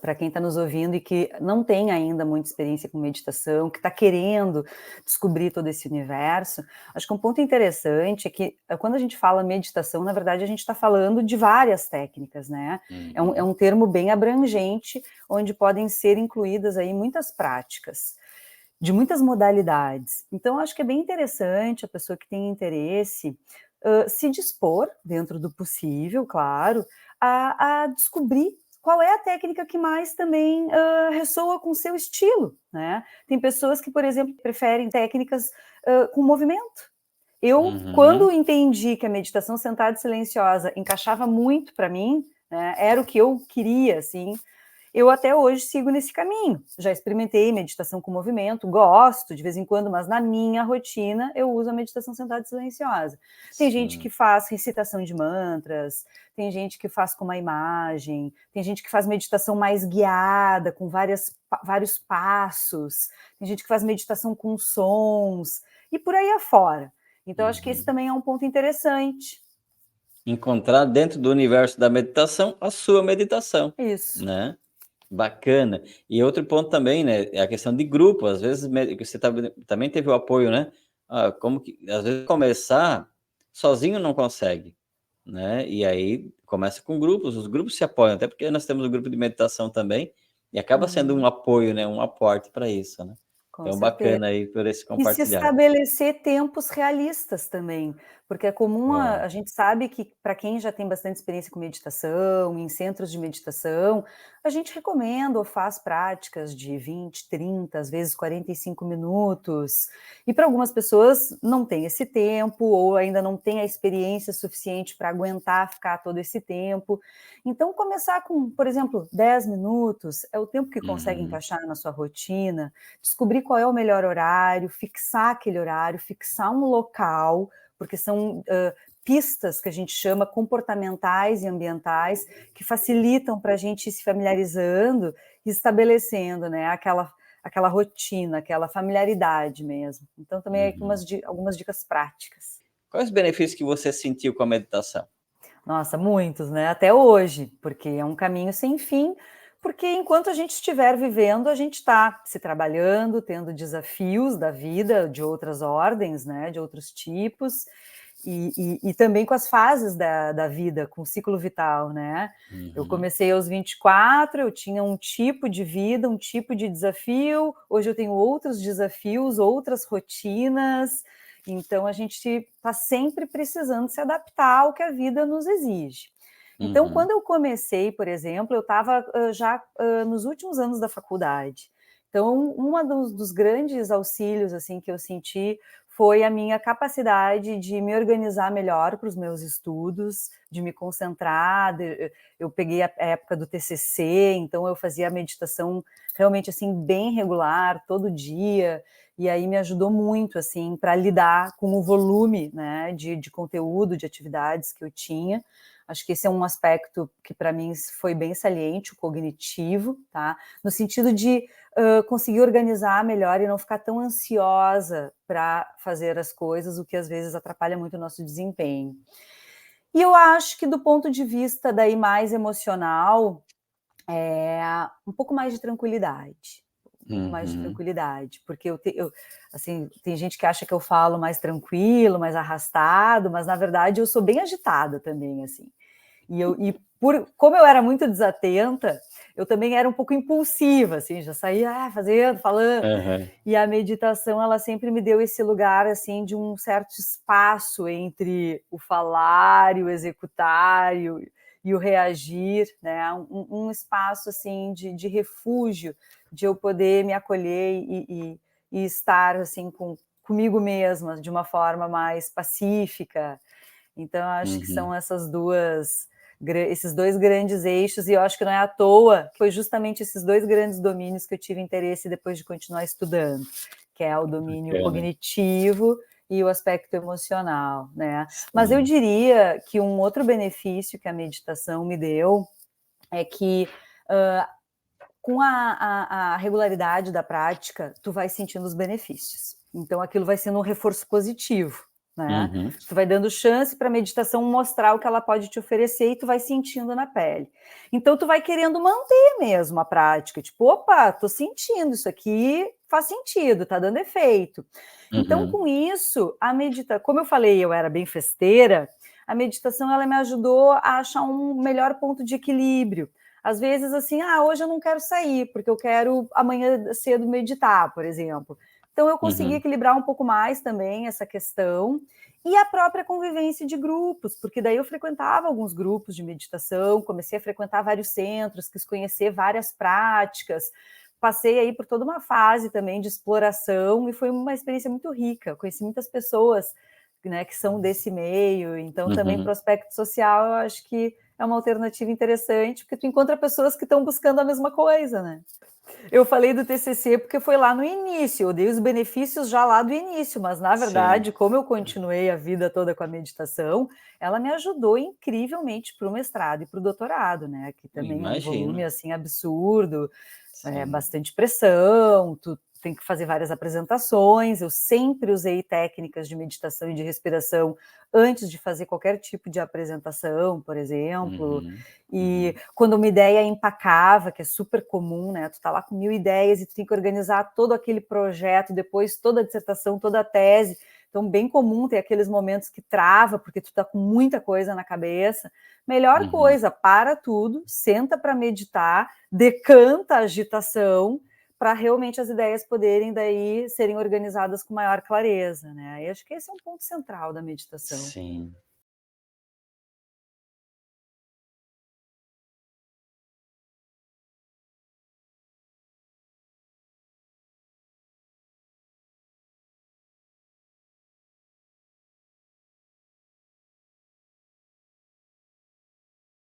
para quem está nos ouvindo e que não tem ainda muita experiência com meditação, que está querendo descobrir todo esse universo, acho que um ponto interessante é que quando a gente fala meditação, na verdade a gente está falando de várias técnicas, né? É um termo bem abrangente, onde podem ser incluídas aí muitas práticas, de muitas modalidades. Então, acho que é bem interessante a pessoa que tem interesse se dispor, dentro do possível, claro, a descobrir qual é a técnica que mais também ressoa com o seu estilo, né? Tem pessoas que, por exemplo, preferem técnicas com movimento. Eu, quando entendi que a meditação sentada e silenciosa encaixava muito para mim, né, era o que eu queria, assim, eu até hoje sigo nesse caminho. Já experimentei meditação com movimento, gosto de vez em quando, mas na minha rotina eu uso a meditação sentada e silenciosa. Tem gente que faz recitação de mantras, tem gente que faz com uma imagem, tem gente que faz meditação mais guiada, com vários passos, tem gente que faz meditação com sons, e por aí afora. Então, acho que esse também é um ponto interessante. Encontrar dentro do universo da meditação a sua meditação, Isso. né? Bacana. E outro ponto também, né, é a questão de grupo. Às vezes você também teve o apoio, né? Como que às vezes começar sozinho não consegue, né? E aí começa com grupos, os grupos se apoiam, até porque nós temos o grupo de meditação também, e acaba sendo um apoio, né, um aporte para isso, né? Com Então certeza. bacana aí por esse E se compartilhar. estabelecer tempos realistas também, porque é comum Bom. a gente sabe que para quem já tem bastante experiência com meditação, em centros de meditação, a gente recomenda ou faz práticas de 20, 30, às vezes 45 minutos. E para algumas pessoas não tem esse tempo ou ainda não tem a experiência suficiente para aguentar ficar todo esse tempo. Então começar com, por exemplo, 10 minutos é o tempo que consegue encaixar na sua rotina, descobrir qual é o melhor horário, fixar aquele horário, fixar um local, porque são pistas que a gente chama comportamentais e ambientais que facilitam para a gente ir se familiarizando e estabelecendo, né, aquela rotina, aquela familiaridade mesmo. Então também é algumas dicas práticas. Quais os benefícios que você sentiu com a meditação? Nossa, muitos, né? Até hoje, porque é um caminho sem fim, porque enquanto a gente estiver vivendo, a gente está se trabalhando, tendo desafios da vida de outras ordens, né? De outros tipos, e também com as fases da vida, com o ciclo vital, né? Eu comecei aos 24, eu tinha um tipo de vida, um tipo de desafio, hoje eu tenho outros desafios, outras rotinas. Então, a gente está sempre precisando se adaptar ao que a vida nos exige. Então, quando eu comecei, por exemplo, eu estava já nos últimos anos da faculdade. Então, dos grandes auxílios assim que eu senti foi a minha capacidade de me organizar melhor para os meus estudos, de me concentrar. Eu peguei a época do TCC, então eu fazia a meditação realmente assim bem regular, todo dia. E aí me ajudou muito, assim, para lidar com o volume, né, de conteúdo, de atividades que eu tinha. Acho que esse é um aspecto que para mim foi bem saliente, o cognitivo, tá? No sentido de conseguir organizar melhor e não ficar tão ansiosa para fazer as coisas, o que às vezes atrapalha muito o nosso desempenho. E eu acho que do ponto de vista daí mais emocional, um pouco mais de tranquilidade. Um pouco mais de tranquilidade, porque assim, tem gente que acha que eu falo mais tranquilo, mais arrastado, mas na verdade eu sou bem agitada também, assim. Como eu era muito desatenta, eu também era um pouco impulsiva, assim, já saía fazendo, falando. E a meditação, ela sempre me deu esse lugar, assim, de um certo espaço entre o falar e o executar e o reagir, né? Um espaço, assim, de refúgio, de eu poder me acolher e estar, assim, comigo mesma, de uma forma mais pacífica. Então, acho que são esses dois grandes eixos, e eu acho que não é à toa, foi justamente esses dois grandes domínios que eu tive interesse depois de continuar estudando, que é o domínio cognitivo e o aspecto emocional, né? Mas eu diria que um outro benefício que a meditação me deu é que com a regularidade da prática, tu vai sentindo os benefícios. Então, aquilo vai sendo um reforço positivo. né? Uhum. Tu vai dando chance para a meditação mostrar o que ela pode te oferecer e tu vai sentindo na pele. Então tu vai querendo manter mesmo a prática, tipo, opa, tô sentindo isso aqui, faz sentido, tá dando efeito. Então Uhum. com isso, a meditação, como eu falei, eu era bem festeira, a meditação ela me ajudou a achar um melhor ponto de equilíbrio. Às vezes assim, hoje eu não quero sair, porque eu quero amanhã cedo meditar, por exemplo. Então eu consegui Uhum. equilibrar um pouco mais também essa questão e a própria convivência de grupos, porque daí eu frequentava alguns grupos de meditação, comecei a frequentar vários centros, quis conhecer várias práticas, passei aí por toda uma fase também de exploração e foi uma experiência muito rica. Eu conheci muitas pessoas, né, que são desse meio, então também Uhum. para o aspecto social eu acho que é uma alternativa interessante, porque tu encontra pessoas que estão buscando a mesma coisa, né? Eu falei do TCC porque foi lá no início, eu dei os benefícios já lá do início, mas na Sim, verdade, como eu continuei a vida toda com a meditação, ela me ajudou incrivelmente para o mestrado e para o doutorado, né? Que também é um volume imagino. assim absurdo, Sim. bastante pressão, tu tem que fazer várias apresentações. Eu sempre usei técnicas de meditação e de respiração antes de fazer qualquer tipo de apresentação, por exemplo. Uhum. E Uhum. quando uma ideia empacava, que é super comum, né? Tu tá lá com 1000 ideias e tu tem que organizar todo aquele projeto, depois toda a dissertação, toda a tese. Então, bem comum ter aqueles momentos que trava, porque tu tá com muita coisa na cabeça. Melhor Uhum. coisa, para tudo, senta para meditar, decanta a agitação, para realmente as ideias poderem daí serem organizadas com maior clareza, né? E acho que esse é um ponto central da meditação. Sim.